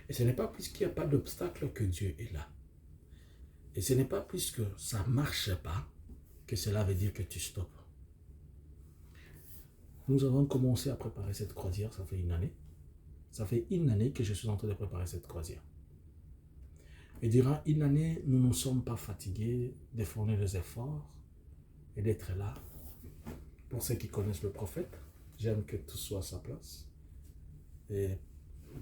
Et ce n'est pas puisqu'il n'y a pas d'obstacle que Dieu est là. Et ce n'est pas puisque ça ne marche pas que cela veut dire que tu stoppes. Nous avons commencé à préparer cette croisière, ça fait une année. Ça fait une année que je suis en train de préparer cette croisière. Et durant une année, nous ne sommes pas fatigués de fournir des efforts et d'être là. Pour ceux qui connaissent le prophète, j'aime que tout soit à sa place. Et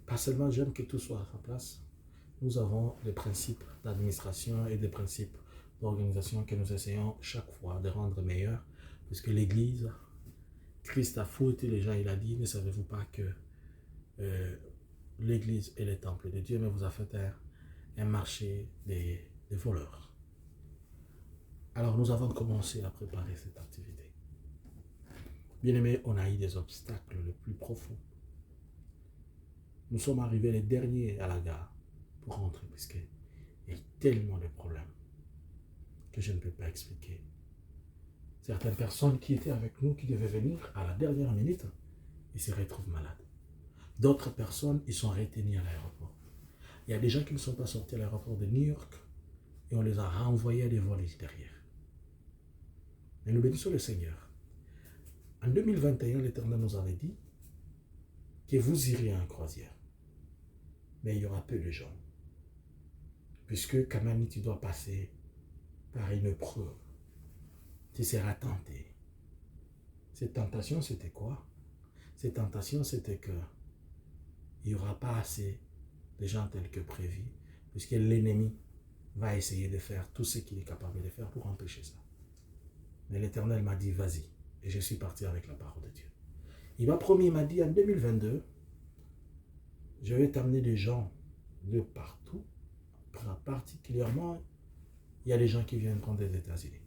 pas seulement j'aime que tout soit à sa place, nous avons des principes d'administration et des principes d'organisation que nous essayons chaque fois de rendre meilleurs, puisque l'Église, Christ a fouetté les gens, il a dit, ne savez-vous pas que l'Église est le temple de Dieu, mais vous a fait un marché des voleurs. Alors nous avons commencé à préparer cette activité. Bien aimé, on a eu des obstacles les plus profonds. Nous sommes arrivés les derniers à la gare pour rentrer, puisqu'il y a tellement de problèmes que je ne peux pas expliquer. Certaines personnes qui étaient avec nous, qui devaient venir à la dernière minute, ils se retrouvent malades. D'autres personnes, ils sont retenus à l'aéroport. Il y a des gens qui ne sont pas sortis à l'aéroport de New York et on les a renvoyés à des vols ultérieurs. Mais nous bénissons le Seigneur. En 2021, l'Éternel nous avait dit que vous iriez en croisière. Mais il y aura peu de gens. Puisque quand même tu dois passer par une preuve. Tu seras tenté. Cette tentation, c'était quoi? Cette tentation, c'était que il n'y aura pas assez de gens tels que prévu, puisque l'ennemi va essayer de faire tout ce qu'il est capable de faire pour empêcher ça. Mais l'Éternel m'a dit, vas-y. Et je suis parti avec la parole de Dieu. Il m'a promis, il m'a dit, en 2022, je vais t'amener des gens de partout. Particulièrement, il y a des gens qui viennent prendre des États-Unis.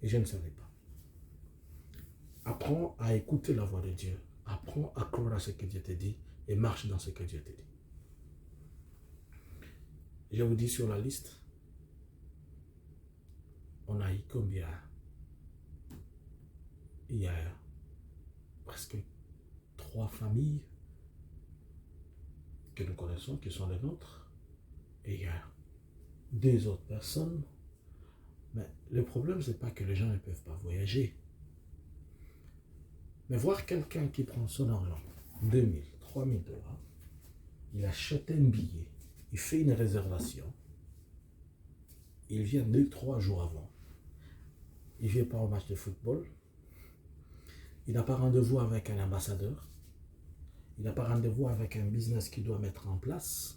Et je ne savais pas. Apprends à écouter la voix de Dieu. Apprends à croire à ce que Dieu te dit et marche dans ce que Dieu te dit. Je vous dis sur la liste, on a eu combien? Il y a presque 3 familles que nous connaissons, qui sont les nôtres. Et il y a 2 autres personnes. Mais le problème, ce n'est pas que les gens ne peuvent pas voyager. Mais voir quelqu'un qui prend son argent, 2000, 3000 $, il achète un billet, il fait une réservation, il vient 2-3 jours avant, il ne vient pas au match de football, il n'a pas rendez-vous avec un ambassadeur, il n'a pas rendez-vous avec un business qu'il doit mettre en place.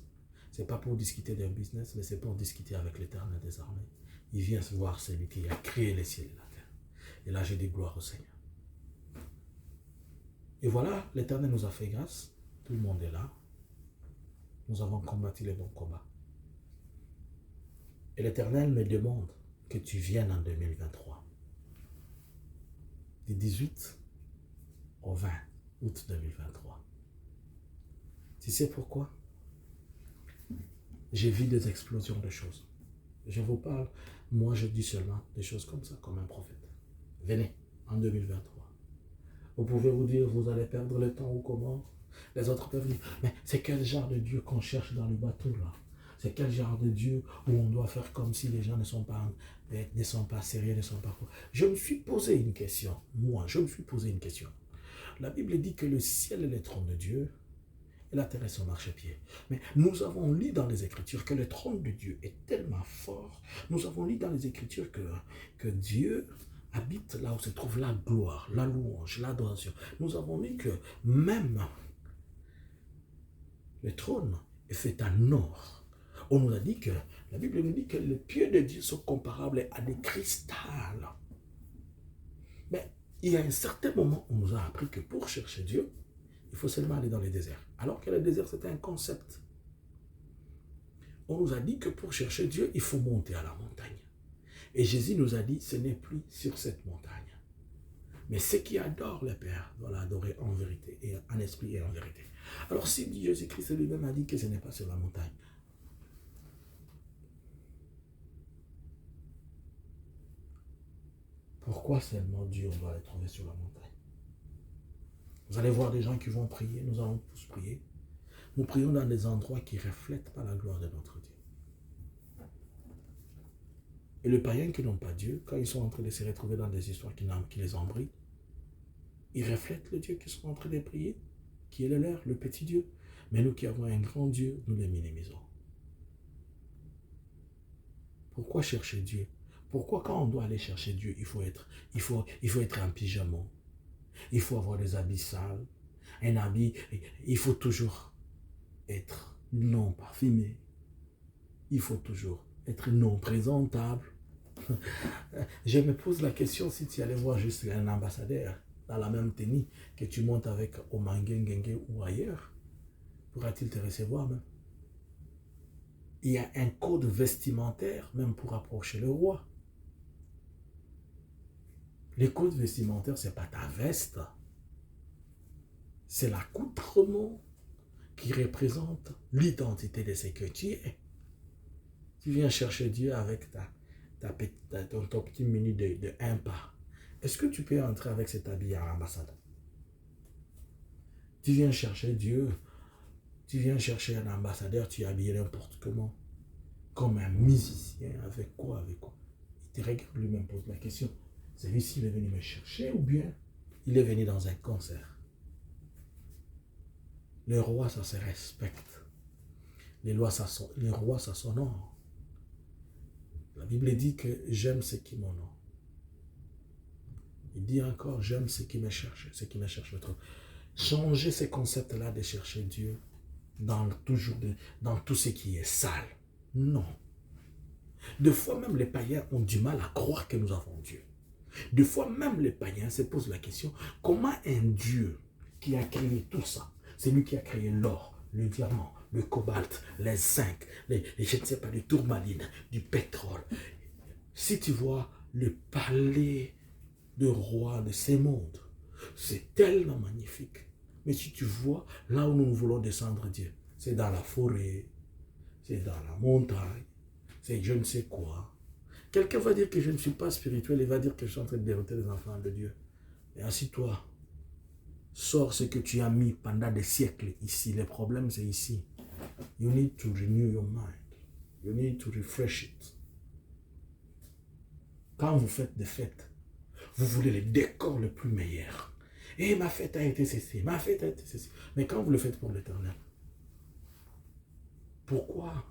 Ce n'est pas pour discuter d'un business, mais c'est pour discuter avec l'Éternel des armées. Il vient se voir celui qui a créé les cieux et la terre. Et là, je dis gloire au Seigneur. Et voilà, l'Éternel nous a fait grâce. Tout le monde est là. Nous avons combattu les bons combats. Et l'Éternel me demande que tu viennes en 2023. Du 18 au 20 août 2023. Tu sais pourquoi? J'ai vu des explosions de choses. Je vous parle, moi je dis seulement des choses comme ça, comme un prophète. Venez en 2023. Vous pouvez vous dire, vous allez perdre le temps ou comment? Les autres peuvent dire, mais c'est quel genre de Dieu qu'on cherche dans le bateau là? C'est quel genre de Dieu où on doit faire comme si les gens ne sont pas sérieux, ne sont pas... Je me suis posé une question, moi, je me suis posé une question. La Bible dit que le ciel est le trône de Dieu et la terre est son marchepied. Mais nous avons lu dans les Écritures que le trône de Dieu est tellement fort. Nous avons lu dans les Écritures que Dieu habite là où se trouve la gloire, la louange, l'adoration. Nous avons lu que même le trône est fait en or. On nous a dit que, la Bible nous dit que les pieds de Dieu sont comparables à des cristals. Mais il y a un certain moment où on nous a appris que pour chercher Dieu, il faut seulement aller dans les déserts. Alors que le désert, c'était un concept. On nous a dit que pour chercher Dieu, il faut monter à la montagne. Et Jésus nous a dit, ce n'est plus sur cette montagne. Mais ceux qui adorent le Père doivent l'adorer en vérité, et en esprit et en vérité. Alors si Jésus-Christ lui-même a dit que ce n'est pas sur la montagne, pourquoi seulement Dieu, on doit le trouver sur la montagne? Vous allez voir des gens qui vont prier, nous allons tous prier. Nous prions dans des endroits qui ne reflètent pas la gloire de notre Dieu. Et les païens qui n'ont pas Dieu, quand ils sont en train de se retrouver dans des histoires qui les embrouillent, ils reflètent le Dieu qu'ils sont en train de prier, qui est le leur, le petit Dieu. Mais nous qui avons un grand Dieu, nous les minimisons. Pourquoi chercher Dieu? Pourquoi quand on doit aller chercher Dieu, il faut être en pyjama? Il faut avoir des habits sales, un habit, il faut toujours être non parfumé. Il faut toujours être non présentable. Je me pose la question si tu allais voir juste un ambassadeur dans la même tenue que tu montes avec au Mangengengue ou ailleurs, pourra-t-il te recevoir même? Il y a un code vestimentaire même pour approcher le roi. Le code vestimentaire, ce n'est pas ta veste. C'est l'accoutrement qui représente l'identité de ce que tu es. Tu viens chercher Dieu avec ton petit menu de 1 pas. Est-ce que tu peux entrer avec cet habit à l'ambassade? Tu viens chercher Dieu, tu viens chercher un ambassadeur, tu es habillé n'importe comment. Comme un musicien, avec quoi? Il te regarde lui-même, pose la question. Celui-ci, il est venu me chercher ou bien il est venu dans un concert? Le roi, ça se respecte. Les rois, ça s'honore. La Bible dit que j'aime ceux qui m'honorent. Il dit encore, j'aime ceux qui me cherchent, le trône. Changer ces concepts-là de chercher Dieu dans tout ce qui est sale. Non. Des fois même les païens ont du mal à croire que nous avons Dieu. Des fois même les païens se posent la question, comment un Dieu qui a créé tout ça, c'est lui qui a créé l'or, le diamant, le cobalt, les zinc, je ne sais pas, les tourmalines, du pétrole. Si tu vois le palais de roi de ces mondes, c'est tellement magnifique. Mais si tu vois là où nous voulons descendre Dieu, c'est dans la forêt, c'est dans la montagne, c'est je ne sais quoi. Quelqu'un va dire que je ne suis pas spirituel, il va dire que je suis en train de dérouter les enfants de Dieu. Mais assis-toi, sors ce que tu as mis pendant des siècles ici. Le problème c'est ici. You need to renew your mind. You need to refresh it. Quand vous faites des fêtes, vous voulez les décors les plus meilleurs. Et ma fête a été ceci, ma fête a été ceci. Mais quand vous le faites pour l'Éternel, pourquoi?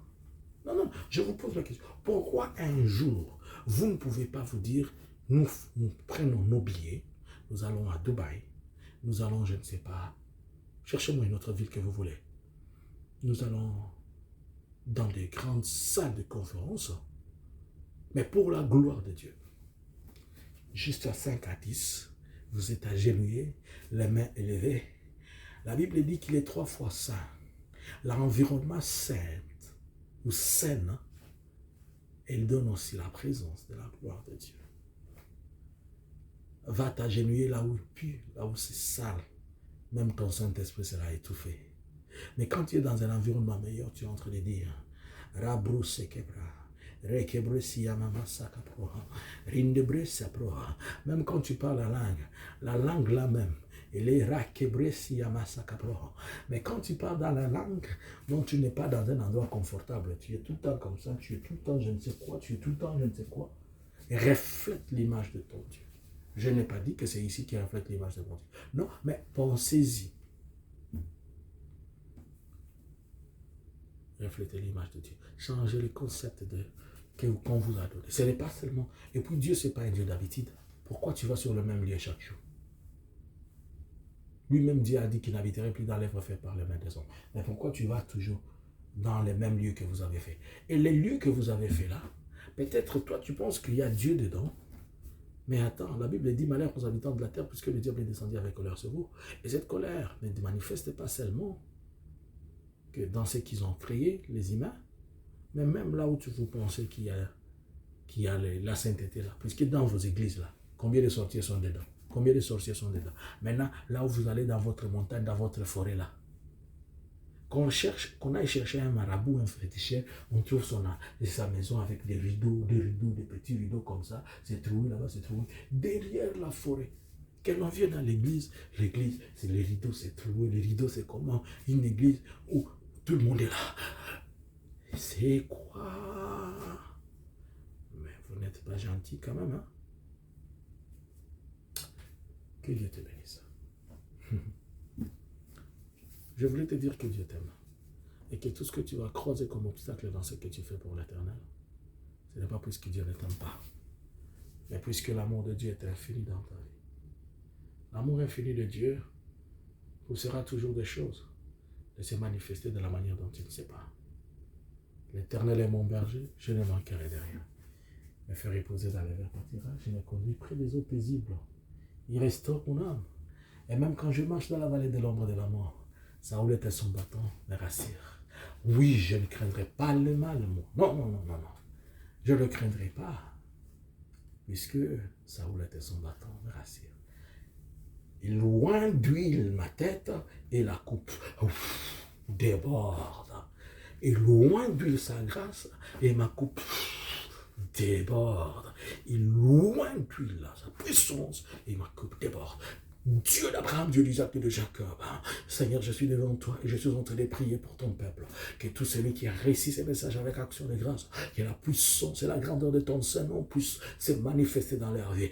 Non, je vous pose la question. Pourquoi un jour, vous ne pouvez pas vous dire, nous prenons nos billets, nous allons à Dubaï, nous allons, je ne sais pas, cherchez-moi une autre ville que vous voulez. Nous allons dans des grandes salles de conférence, mais pour la gloire de Dieu. Juste à 5 à 10, vous êtes agenouillés, les mains élevées. La Bible dit qu'il est 3 fois saint. L'environnement saint, ou saine, elle donne aussi la présence de la gloire de Dieu. Va t'agenouiller là où pue, là où c'est sale. Même ton Saint-Esprit sera étouffé. Mais quand tu es dans un environnement meilleur, tu es en train de dire Rabrousse Kebra, Rekebre Siyamama Sakapro, Rindebre Sapro. Même quand tu parles la langue là même, elle est Rakebre Siyama Sakapro. Mais quand tu parles dans la langue, dont tu n'es pas dans un endroit confortable, tu es tout le temps comme ça, tu es tout le temps je ne sais quoi, tu es tout le temps je ne sais quoi, et reflète l'image de ton Dieu. Je n'ai pas dit que c'est ici qui reflète l'image de mon Dieu. Non, mais pensez-y. Reflétez l'image de Dieu. Changez le concept qu'on vous a donné. Ce n'est pas seulement... Et puis Dieu, ce n'est pas un Dieu d'habitude. Pourquoi tu vas sur le même lieu chaque jour? Lui-même, Dieu a dit qu'il n'habiterait plus dans l'œuvre faite par les mains des hommes. Mais pourquoi tu vas toujours dans les mêmes lieux que vous avez fait? Et les lieux que vous avez fait là, peut-être toi, tu penses qu'il y a Dieu dedans. Mais attends, la Bible dit malheur aux habitants de la terre puisque le diable est descendu avec colère sur vous. Et cette colère ne manifeste pas seulement que dans ce qu'ils ont créé, les humains, mais même là où vous pensez qu'il y a la sainteté là, puisque dans vos églises là, combien de sorciers sont dedans? Combien de sorciers sont dedans? Maintenant, là où vous allez dans votre montagne, dans votre forêt là, qu'on aille chercher un marabout, un féticheur, on trouve sa maison avec des rideaux, des petits rideaux comme ça, c'est trouvé là-bas, c'est trouvé derrière la forêt. Que l'on vient dans l'église, c'est les rideaux, c'est trouvé, les rideaux c'est comment? Une église où Tout le monde est là. C'est quoi? Mais vous n'êtes pas gentil quand même, hein? Que Dieu te bénisse. Je voulais te dire que Dieu t'aime. Et que tout ce que tu vas croiser comme obstacle dans ce que tu fais pour l'Éternel, ce n'est pas puisque Dieu ne t'aime pas, mais puisque l'amour de Dieu est infini dans ta vie. L'amour infini de Dieu poussera toujours des choses de se manifester de la manière dont tu ne sais pas. L'Éternel est mon berger, je ne manquerai de rien. Me fait reposer dans les verts pâtirages, je me conduis près des eaux paisibles. Il restaure mon âme. Et même quand je marche dans la vallée de l'ombre de la mort, sa houlette et son bâton me rassurent. Oui, je ne craindrai pas le mal, moi. Non, non, non, non, non. Je ne le craindrai pas, puisque sa houlette et son bâton me rassurent. Il loin d'huile ma tête et la coupe déborde. Et loin d'huile sa grâce et ma coupe déborde. Il loin d'huile sa puissance et ma coupe déborde. Dieu d'Abraham, Dieu d'Isaac et de Jacob. Seigneur, je suis devant toi et je suis en train de prier pour ton peuple. Que tout celui qui a réussi ces messages avec action de grâce, que la puissance et la grandeur de ton Saint-Nom puissent se manifester dans leur vie.